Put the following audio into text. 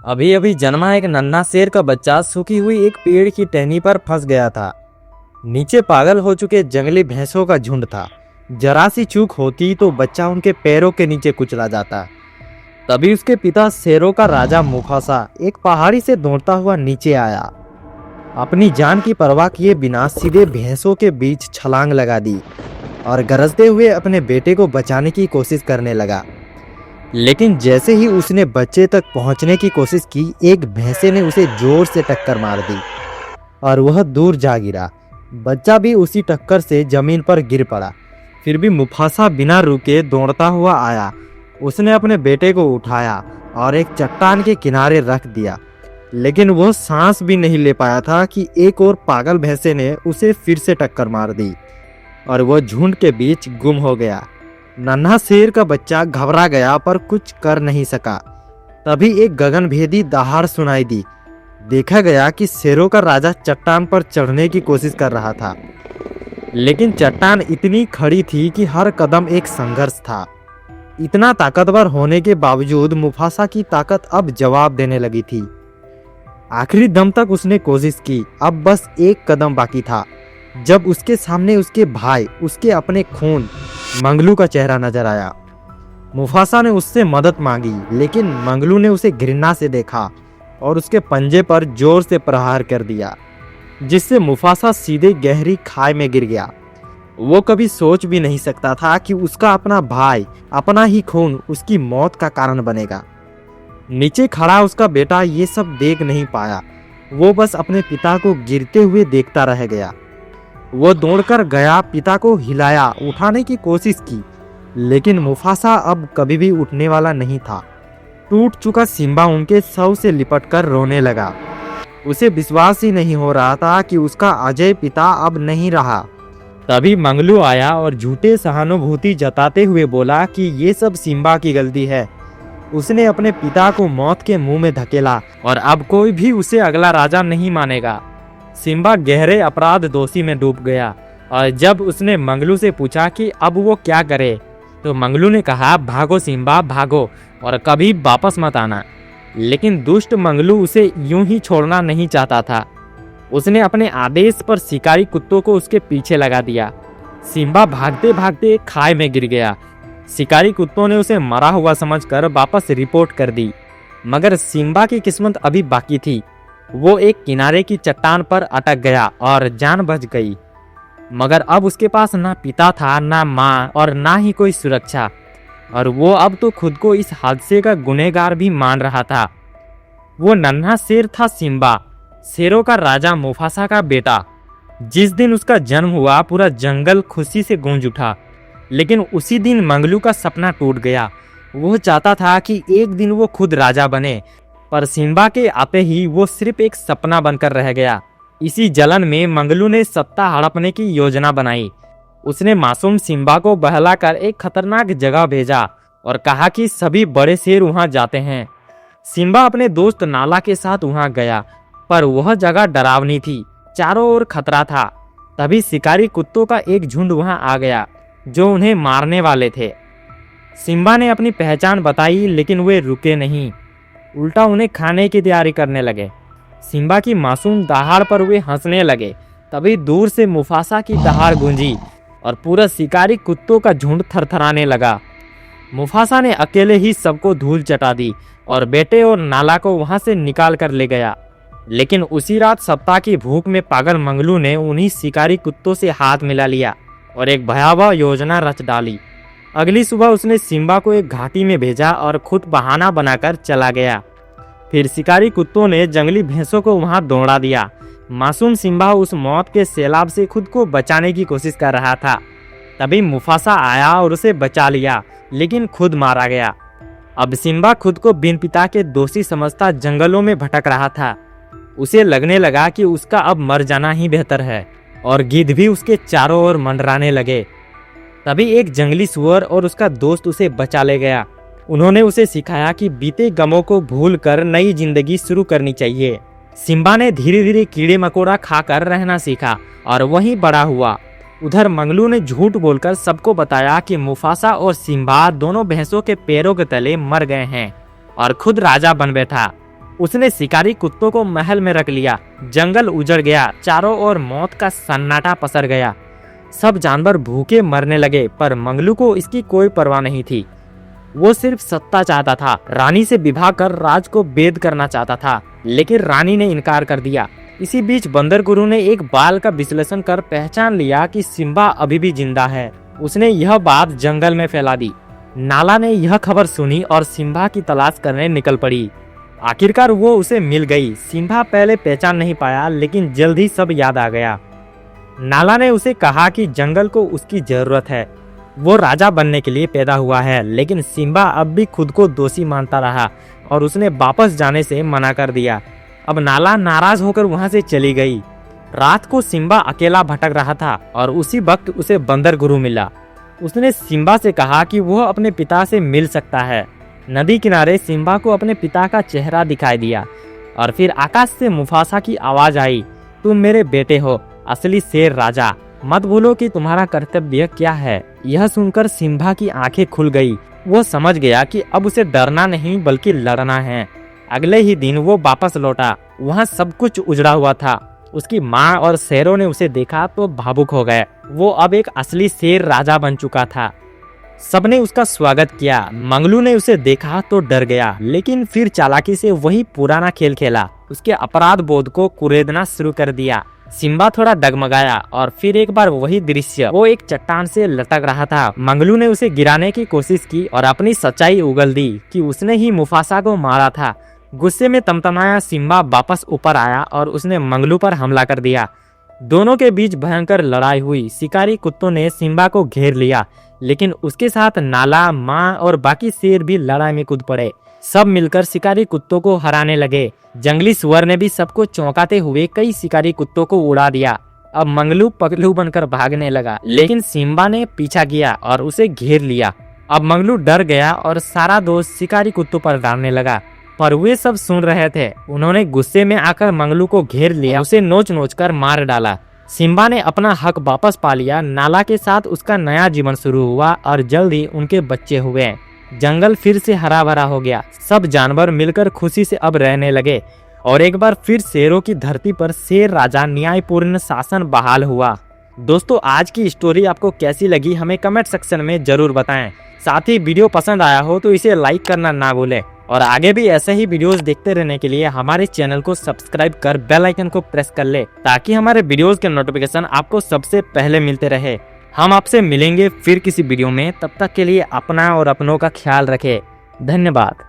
अभी अभी जन्मा एक नन्हा शेर का बच्चा सूखी हुई एक पेड़ की टहनी पर फंस गया था। नीचे पागल हो चुके जंगली भैंसों का झुंड था। जरा सी चूक होती तो बच्चा उनके पैरों के नीचे कुचला जाता। तभी उसके पिता शेरों का राजा मुफासा एक पहाड़ी से दौड़ता हुआ नीचे आया। अपनी जान की परवाह किए बिना सीधे भैंसों के बीच छलांग लगा दी और गरजते हुए अपने बेटे को बचाने की कोशिश करने लगा। लेकिन जैसे ही उसने बच्चे तक पहुंचने की कोशिश की, एक भैंसे ने उसे जोर से टक्कर मार दी और वह दूर जा गिरा। बच्चा भी उसी टक्कर से जमीन पर गिर पड़ा। फिर भी मुफासा बिना रुके दौड़ता हुआ आया। उसने अपने बेटे को उठाया और एक चट्टान के किनारे रख दिया। लेकिन वह सांस भी नहीं ले पाया था कि एक और पागल भैंसे ने उसे फिर से टक्कर मार दी और वह झुंड के बीच गुम हो गया। नन्हा शेर का बच्चा घबरा गया पर कुछ कर नहीं सका। तभी एक गगनभेदी दहाड़ सुनाई दी। देखा गया कि शेरों का राजा चट्टान पर चढ़ने की कोशिश कर रहा था, लेकिन चट्टान इतनी खड़ी थी कि हर कदम एक संघर्ष था। इतना ताकतवर होने के बावजूद मुफासा की ताकत अब जवाब देने लगी थी। आखिरी दम तक उसने कोशिश की। अब बस एक कदम बाकी था जब उसके सामने उसके भाई, उसके अपने खून मंगलू का चेहरा नजर आया। मुफासा ने उससे मदद मांगी, लेकिन मंगलू ने उसे घृणा से देखा और उसके पंजे पर जोर से प्रहार कर दिया, जिससे मुफासा सीधे गहरी खाई में गिर गया। वो कभी सोच भी नहीं सकता था कि उसका अपना भाई, अपना ही खून उसकी मौत का कारण बनेगा। नीचे खड़ा उसका बेटा ये सब देख नहीं पाया। वो बस अपने पिता को गिरते हुए देखता रह गया। वो दौड़कर गया, पिता को हिलाया, उठाने की कोशिश की, लेकिन मुफासा अब कभी भी उठने वाला नहीं था। टूट चुका सिम्बा उनके शव से लिपटकर रोने लगा। उसे विश्वास ही नहीं हो रहा था कि उसका अजय पिता अब नहीं रहा। तभी मंगलू आया और झूठे सहानुभूति जताते हुए बोला कि ये सब सिम्बा की गलती है। उसने अपने पिता को मौत के मुंह में धकेला और अब कोई भी उसे अगला राजा नहीं मानेगा। सिम्बा गहरे अपराध दोषी में डूब गया और जब उसने मंगलू से पूछा कि अब वो क्या करे, तो मंगलू ने कहा, भागो सिम्बा भागो और कभी वापस मत आना। लेकिन दुष्ट मंगलू उसे यूं ही छोड़ना नहीं चाहता था। उसने अपने आदेश पर शिकारी कुत्तों को उसके पीछे लगा दिया। सिम्बा भागते भागते खाई में गिर गया। शिकारी कुत्तों ने उसे मरा हुआ समझकर वापस रिपोर्ट कर दी, मगर सिम्बा की किस्मत अभी बाकी थी। वो एक किनारे की चट्टान पर अटक गया और जान बच गई, मगर अब उसके पास ना पिता था, ना माँ और ना ही कोई सुरक्षा। और वो अब तो खुद को इस हादसे का गुनहगार भी मान रहा था। वो नन्हा शेर था सिम्बा, शेरों का राजा मुफासा का बेटा। जिस दिन उसका जन्म हुआ पूरा जंगल खुशी से गूंज उठा। लेकिन उसी दिन मंगलू का सपना टूट गया। वो चाहता था कि एक दिन वो खुद राजा बने, पर सिम्बा के आते ही वो सिर्फ एक सपना बनकर रह गया। इसी जलन में मंगलू ने सत्ता हड़पने की योजना बनाई। उसने मासूम सिम्बा को बहलाकर एक खतरनाक जगह भेजा और कहा कि सभी बड़े शेर वहां जाते हैं। सिम्बा अपने दोस्त नाला के साथ वहां गया, पर वह जगह डरावनी थी, चारों ओर खतरा था। तभी शिकारी कुत्तों का एक झुंड वहां आ गया जो उन्हें मारने वाले थे। सिम्बा ने अपनी पहचान बताई, लेकिन वे रुके नहीं, उल्टा उन्हें खाने की तैयारी करने लगे। सिम्बा की मासूम दहाड़ पर वे हंसने लगे। तभी दूर से मुफासा की दहाड़ गूंजी और पूरा शिकारी कुत्तों का झुंड थरथराने लगा। मुफासा ने अकेले ही सबको धूल चटा दी और बेटे और नाला को वहां से निकाल कर ले गया। लेकिन उसी रात सप्ताह की भूख में पागल मंगलू ने उन्हीं शिकारी कुत्तों से हाथ मिला लिया और एक भयावह योजना रच डाली। अगली सुबह उसने सिम्बा को एक घाटी में भेजा और खुद बहाना बनाकर चला गया। फिर शिकारी कुत्तों ने जंगली भैंसों को वहां दौड़ा दिया। मासूम सिम्बा उस मौत के सैलाब से खुद को बचाने की कोशिश कर रहा था। तभी मुफासा आया और उसे बचा लिया, लेकिन खुद मारा गया। अब सिम्बा खुद को बिन पिता के दोषी समझता जंगलों में भटक रहा था। उसे लगने लगा कि उसका अब मर जाना ही बेहतर है और गिद्ध भी उसके चारों ओर मंडराने लगे। तभी एक जंगली सुअर और उसका दोस्त उसे बचा ले गया। उन्होंने उसे सिखाया कि बीते गमों को भूलकर नई जिंदगी शुरू करनी चाहिए। सिम्बा ने धीरे धीरे कीड़े मकोड़ा खाकर रहना सीखा और वहीं बड़ा हुआ। उधर मंगलू ने झूठ बोलकर सबको बताया कि मुफासा और सिम्बा दोनों भैंसों के पैरों के तले मर गए हैं और खुद राजा बन बैठा। उसने शिकारी कुत्तों को महल में रख लिया। जंगल उजड़ गया, चारों ओर मौत का सन्नाटा पसर गया। सब जानवर भूखे मरने लगे, पर मंगलू को इसकी कोई परवाह नहीं थी। वो सिर्फ सत्ता चाहता था। रानी से विवाह कर राज को वेद करना चाहता था, लेकिन रानी ने इनकार कर दिया। इसी बीच बंदर गुरु ने एक बाल का विश्लेषण कर पहचान लिया कि सिम्बा अभी भी जिंदा है। उसने यह बात जंगल में फैला दी। नाला ने यह खबर सुनी और सिम्बा की तलाश करने निकल पड़ी। आखिरकार वो उसे मिल गई। सिम्बा पहले पहचान नहीं पाया, लेकिन जल्द ही सब याद आ गया। नाला ने उसे कहा कि जंगल को उसकी जरूरत है। वो राजा बनने के लिए पैदा हुआ है, लेकिन सिम्बा अब भी खुद को दोषी मानता रहा और उसने वापस जाने से मना कर दिया। अब नाला नाराज होकर वहां से चली गई। रात को सिम्बा अकेला भटक रहा था और उसी वक्त उसे बंदर गुरु मिला। उसने सिम्बा से कहा कि वह अपने पिता से मिल सकता है। नदी किनारे सिम्बा को अपने पिता का चेहरा दिखाई दिया और फिर आकाश से मुफासा की आवाज आई, तुम मेरे बेटे हो, असली शेर राजा। मत भूलो कि तुम्हारा कर्तव्य क्या है। यह सुनकर सिम्बा की आंखें खुल गई। वो समझ गया कि अब उसे डरना नहीं बल्कि लड़ना है। अगले ही दिन वो वापस लौटा। वहाँ सब कुछ उजड़ा हुआ था। उसकी माँ और शेरों ने उसे देखा तो भावुक हो गए। वो अब एक असली शेर राजा बन चुका था। सबने उसका स्वागत किया। मंगलू ने उसे देखा तो डर गया, लेकिन फिर चालाकी से वही पुराना खेल खेला। उसके अपराध बोध को कुरेदना शुरू कर दिया। सिम्बा थोड़ा डगमगाया और फिर एक बार वही दृश्य। वो एक चट्टान से लटक रहा था। मंगलू ने उसे गिराने की कोशिश की और अपनी सच्चाई उगल दी कि उसने ही मुफासा को मारा था। गुस्से में तमतमाया सिम्बा वापस ऊपर आया और उसने मंगलू पर हमला कर दिया। दोनों के बीच भयंकर लड़ाई हुई। शिकारी कुत्तों ने सिम्बा को घेर लिया, लेकिन उसके साथ नाला, माँ और बाकी शेर भी लड़ाई में कूद पड़े। सब मिलकर शिकारी कुत्तों को हराने लगे। जंगली सुअर ने भी सबको चौंकाते हुए कई शिकारी कुत्तों को उड़ा दिया। अब मंगलू पगलू बनकर भागने लगा, लेकिन सिम्बा ने पीछा किया और उसे घेर लिया। अब मंगलू डर गया और सारा दोष शिकारी कुत्तों पर डालने लगा, पर वे सब सुन रहे थे। उन्होंने गुस्से में आकर मंगलू को घेर लिया, उसे नोच नोच कर मार डाला। सिम्बा ने अपना हक वापस पा लिया। नाला के साथ उसका नया जीवन शुरू हुआ और जल्द ही उनके बच्चे हुए। जंगल फिर से हरा भरा हो गया। सब जानवर मिलकर खुशी से अब रहने लगे और एक बार फिर शेरों की धरती पर शेर राजा न्यायपूर्ण शासन बहाल हुआ। दोस्तों, आज की स्टोरी आपको कैसी लगी हमें कमेंट सेक्शन में जरूर बताएं। साथ ही वीडियो पसंद आया हो तो इसे लाइक करना ना भूलें और आगे भी ऐसे ही वीडियोस देखते रहने के लिए हमारे चैनल को सब्सक्राइब कर बेल आइकन को प्रेस कर ले, ताकि हमारे वीडियोस के नोटिफिकेशन आपको सबसे पहले मिलते रहे। हम आपसे मिलेंगे फिर किसी वीडियो में। तब तक के लिए अपना और अपनों का ख्याल रखें। धन्यवाद।